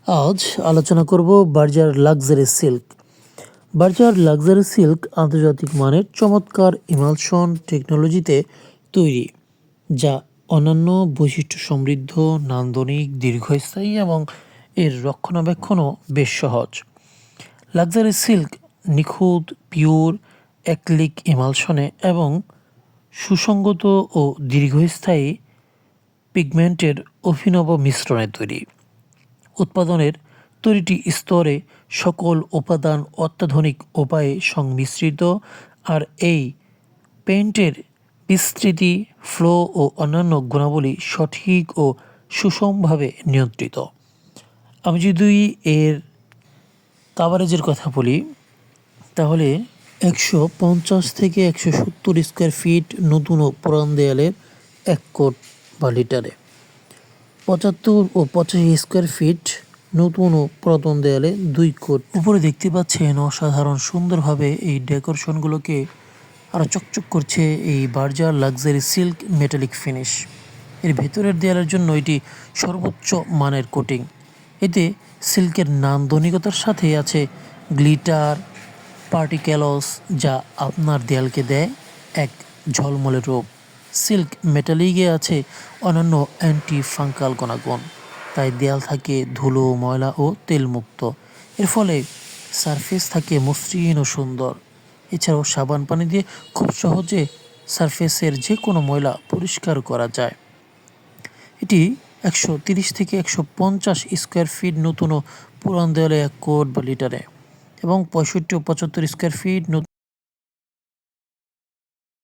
আজ আলোচনা করব Berger luxury silk. Berger luxury silk আন্তর্জাতিক মানের চমৎকার ইমালশন টেকনোলজিতে তৈরি, যা অন্যান্য বৈশিষ্ট্য সমৃদ্ধ, নান্দনিক, দীর্ঘস্থায়ী এবং এর রক্ষণাবেক্ষণও বেশ সহজ। লাক্সারি সিল্ক নিখুঁত, পিওর, অ্যাক্রিলিক ইমালশনে এবং সুসংগত ও দীর্ঘস্থায়ী পিগমেন্টের অভিনব মিশ্রণে তৈরি। উৎপাদনের প্রতিটি স্তরে সকল উপাদান অত্যাধুনিক উপায়ে সংমিশ্রিত, আর এই পেইন্টের বিস্তৃতি, ফ্লো ও অন্যান্য গুণাবলী সঠিক ও সুষমভাবে নিয়ন্ত্রিত। আমি যদি এর কাভারেজের কথা বলি, তাহলে 150 থেকে 170 স্কোয়ার ফিট নতুন ও পুরান দেয়ালের 1 কোট বা লিটারে, 75 ও 85 স্কোয়ার ফিট নতুন ও পুরাতন দেয়ালে 2 কোট। উপরে দেখতে পাচ্ছেন অসাধারণ সুন্দরভাবে এই ডেকোরেশনগুলোকে আরও চকচক করছে এই Berger luxury silk metallic finish. এর ভেতরের দেয়ালের জন্য এটি সর্বোচ্চ মানের কোটিং। এতে সিল্কের নান্দনিকতার সাথে আছে গ্লিটার, পার্টিকেলস, যা আপনার দেয়ালকে দেয় এক ঝলমলে রূপ। সিল্ক মেটালিকে আছে অন্যান্য অ্যান্টি ফাঙ্গাল গুণাগুণ, তাই দেয়াল থাকে ধুলো, ময়লা ও তেলমুক্ত। এর ফলে সারফেস থাকে মসৃণ ও সুন্দর। এছাড়াও সাবান পানি দিয়ে খুব সহজে সারফেসের যে কোনো ময়লা পরিষ্কার করা যায়। এটি 130 থেকে 150 স্কোয়ার ফিট নতুন ও পুরান দেয়ালে 1 কোট বা লিটারে, এবং 65 ও 75 স্কোয়ার ফিট নতুন